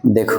देखो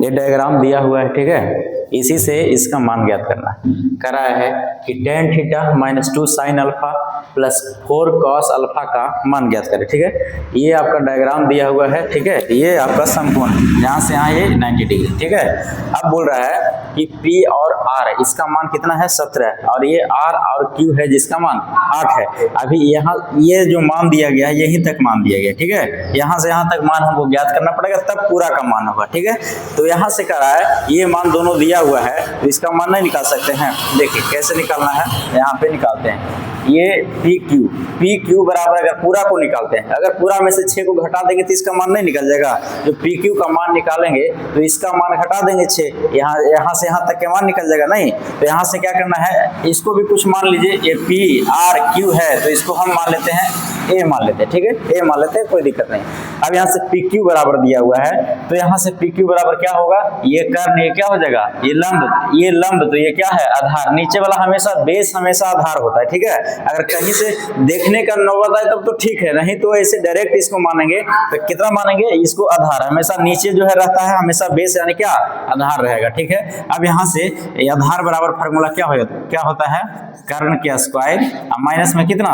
ये डायग्राम दिया हुआ है, ठीक है। इसी से इसका मान ज्ञात करना है। करा है कि tan theta minus 2 sine alpha plus 4 cos alpha का मान ज्ञात करें, ठीक है। ये आपका डायग्राम दिया हुआ है, ठीक है। ये आपका समकोण है, यहाँ से यहाँ ये 90 डिग्री, ठीक है। अब बोल रहा है कि P और R इसका मान कितना है 17, और ये R और Q है जिसका मान 8 है। अभी यहाँ ये जो मान दिया गया है यहीं तक मान दिया गया, ठीक है। यहाँ से यहाँ तक मान हमको ज्ञात करना पड़ेगा, तब पूरा का मान होगा, ठीक है। तो यहाँ से कह रहा है ये मान दोनों दिया हुआ है, तो इसका मान नहीं निकाल सकते हैं। देखिए कैसे निकालना है, यहाँ पे निकालते हैं। ये PQ बराबर, अगर पूरा को निकालते हैं, अगर पूरा में से 6 को घटा देंगे तो इसका मान नहीं निकल जाएगा। जो PQ का मान निकालेंगे तो इसका मान घटा देंगे 6, यहाँ से यहाँ तक के मान निकल जाएगा नहीं। तो यहाँ से क्या करना है, इसको भी कुछ मान लीजिए। ये PRQ है तो इसको हम मान लेते हैं A मान लेते हैं, ठीक है। A मान लेते हैं, कोई दिक्कत नहीं। अब यहाँ से PQ बराबर दिया हुआ है, तो यहाँ से PQ बराबर क्या होगा, ये कर्ण, ये क्या हो जाएगा, ये लंब, तो ये क्या है आधार। नीचे वाला हमेशा बेस हमेशा आधार होता है, ठीक है। अगर कहीं से देखने का नौबत आए तब तो ठीक है, नहीं तो ऐसे डायरेक्ट इसको मानेंगे तो कितना मानेंगे, इसको आधार। हमेशा नीचे जो है रहता है हमेशा बेस यानी क्या आधार रहेगा, ठीक है। अब यहाँ से आधार बराबर फार्मूला क्या होता है, कर्ण के स्क्वायर माइनस में कितना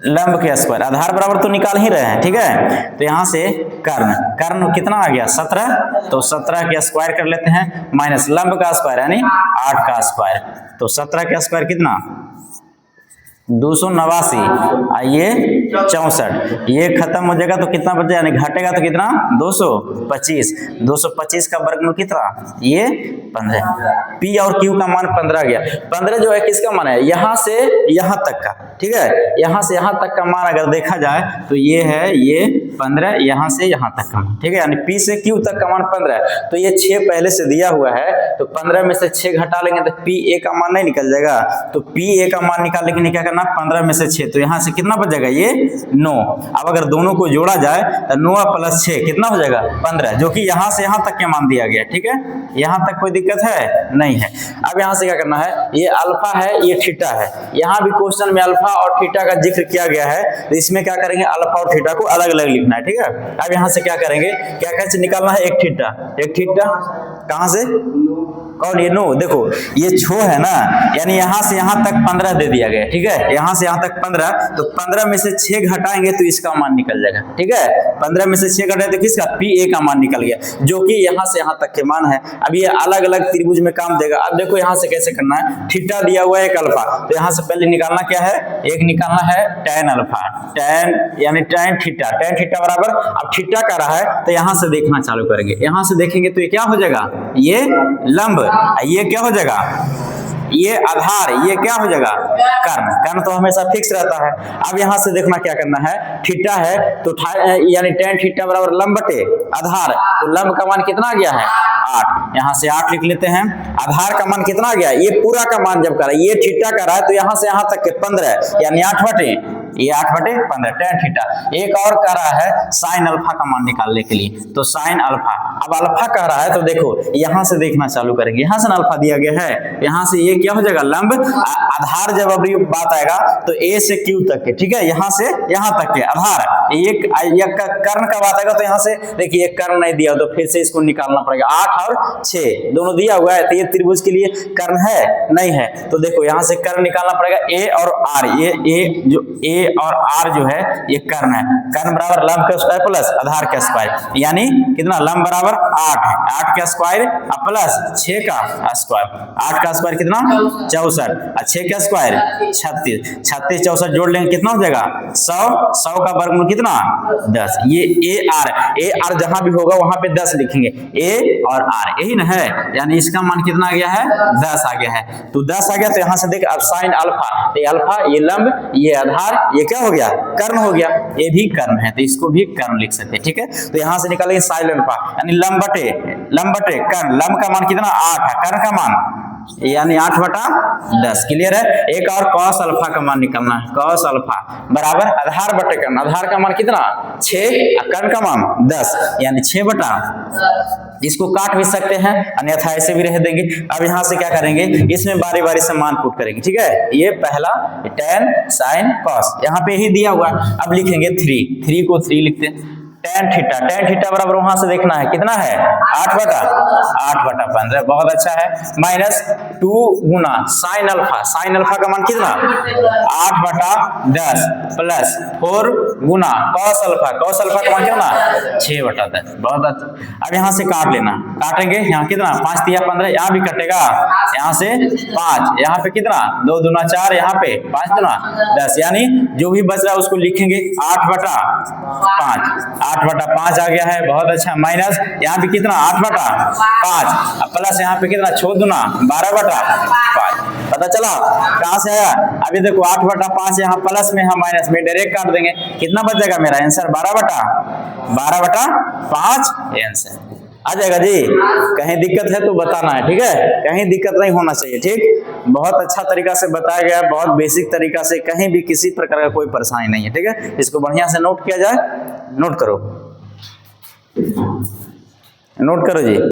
लंब के स्क्वायर। आधार बराबर तो निकाल ही रहे हैं, ठीक है। तो यहाँ से कर्ण कितना आ गया 17, तो 17 के स्क्वायर कर लेते हैं, माइनस लंब का स्क्वायर यानी 8 का स्क्वायर। तो 17 का स्क्वायर कितना 289, ये 64, ये खत्म हो जाएगा तो कितना बच जाएगा, यानी घटेगा तो कितना 225 का वर्गमूल कितना, ये 15। P और Q का मान 15 गया। 15 जो है किसका मान है, यहाँ से यहाँ तक का, ठीक है। यहाँ से यहाँ तक का मान अगर देखा जाए तो ये है, ये 15, यहाँ से यहाँ तक का मान, ठीक है। यानी P से Q तक का मान 15, तो ये 6 पहले से दिया हुआ है, तो 15 में से 6 घटा लेंगे तो PA का मान नहीं निकल जाएगा। तो PA का मान निकालने के लिए क्या करना, 15 में से 6, तो यहाँ से कितना बच जाएगा, ये 9। अब अगर दोनों को जोड़ा जाए तो 9 प्लस 6 कितना हो जाएगा 15, जो कि यहाँ से यहाँ तक के मान दिया गया, ठीक है। यहाँ तक कोई दिक्कत है नहीं है। अब यहाँ से क्या करना है, ये अल्फा है, ये थीटा है। यहाँ भी क्वेश्चन में अल्फा और थीटा का जिक्र किया गया है, तो इसमें क्या करेंगे, अल्फा और थीटा को अलग अलग लिखना है, ठीक है। अब यहाँ से क्या करेंगे, क्या कैसे निकालना है, एक थीटा कहाँ से, कौन, ये 9। देखो ये छो है ना, यानी यहाँ से यहाँ तक 15 दे दिया गया, ठीक है। यहाँ से यहाँ तक 15, तो 15 में से 6 घटाएंगे तो इसका मान निकल जाएगा, ठीक है। 15 में से 6 घटाए तो किसका, PA का मान निकल गया, जो कि यहाँ से यहाँ तक के मान है। अब ये अलग अलग त्रिभुज में काम देगा। अब देखो यहाँ से कैसे करना है, थीटा दिया हुआ है एक अल्फा, तो यहाँ से पहले निकालना क्या है, एक निकालना है tan अल्फा, यानी tan थीटा बराबर, अब थीटा का रहा है तो यहाँ से देखना चालू करेंगे। यहाँ से देखेंगे तो ये क्या हो जाएगा, ये लंब, ये क्या हो जाएगा, ये आधार, ये क्या हो जाएगा कर्ण तो हमेशा फिक्स रहता है। अब यहाँ से देखना क्या करना है, थीटा है तो यानी tan थीटा बराबर लंब बटे आधार, तो लंब का मान कितना आ गया है 8, यहाँ से 8 लिख लेते हैं। आधार का मान कितना आ गया, ये पूरा का मान जब करा, ये थीटा का रहा है तो यहाँ से यहाँ तक के 15, यानी 8 बटे, ये 8/15 tan थीटा। एक और कह रहा है साइन अल्फा का मान निकालने के लिए, तो साइन अल्फा। अब अल्फा कह रहा है तो देखो यहाँ से देखना चालू करेंगे, यहाँ से अल्फा दिया गया है, यहाँ से ये क्या हो जाएगा लंब, आधार जब अभी बात आएगा तो A से Q तक के, ठीक है, यहाँ से यहाँ तक के आधार। एक कर्ण का बात आएगा तो यहाँ से देखिए एक कर्ण नहीं दिया तो फिर से इसको निकालना पड़ेगा। 8 और 6 दोनों दिया हुआ है, तो ये त्रिभुज के लिए कर्ण है नहीं है, तो देखो यहाँ से कर्ण निकालना पड़ेगा A और R। ये A और R जो है ये कर्ण है, कर्ण बराबर लंब का स्क्वायर प्लस आधार का स्क्वायर, यानी कितना लंब बराबर 8 है, 8 का स्क्वायर प्लस 6 का स्क्वायर, 8 का स्क्वायर कितना 64, 6 का स्क्वायर 36, 36 64 जोड़ लेंगे कितना हो जाएगा 100, 100 का वर्गमूल कितना 10। ये AR जहां भी होगा वहां पे 10 लिखेंगे, A और R यही ना है, यानी इसका मान कितना आ गया है 10 आ गया है। तो 10 आ गया तो यहाँ से देख अब साइन अल्फा, ये अल्फा, ये लंब, ये आधार, ये क्या हो गया कर्ण हो गया, ये भी कर्ण है तो इसको भी कर्ण लिख सकते हैं, ठीक है। तो यहाँ से निकालेंगे साइन अल्फा यानी लंब बटे कर्ण, लंब का मान कितना 8 है, कर्ण का मान यानी 8/10। क्लियर है। एक और cos अल्फा का मान निकालना है। cos अल्फा बराबर आधार बटे कर्ण। आधार का मान कितना 6, कर्ण का मान 10, यानी 6/10। इसको काट भी सकते हैं, अन्यथा ऐसे भी रह देंगे। अब यहाँ से क्या करेंगे, इसमें बारी बारी से मान पुट करेंगे। ठीक है, ये पहला tan sin cos यहाँ पे ही दिया हुआ। अब लिखेंगे 3 को 3 लिखते हैं। tan थीटा बराबर वहां से देखना है कितना है 8/15। बहुत अच्छा है। माइनस 2 गुना sin अल्फा का मान कितना 8/10 प्लस 4 गुना cos अल्फा का मान कितना 6/10। बहुत अच्छा। अब यहाँ से काट लेना, काटेंगे यहाँ कितना 5 तिया 15, यहाँ भी कटेगा, यहाँ से 5, यहाँ पे कितना 2 दूना 4, यहाँ पे 5 दूना 10, यानी जो भी बच रहा है उसको लिखेंगे 8/5 आ गया है। बहुत अच्छा। माइनस यहाँ पे कितना 8/5 प्लस यहाँ पे कितना 6 दूना 12/5। पता चला कहां से आया। अभी देखो 8/5 यहाँ प्लस में है माइनस में, डायरेक्ट काट देंगे, कितना बच जाएगा मेरा आंसर 12/5 आंसर आ जाएगा जी। कहीं दिक्कत है तो बताना है, ठीक है, कहीं दिक्कत नहीं होना चाहिए। ठीक, बहुत अच्छा तरीका से बताया गया, बहुत बेसिक तरीका से, कहीं भी किसी प्रकार का कोई परेशानी नहीं है। ठीक है, इसको बढ़िया से नोट किया जाए। नोट करो जी।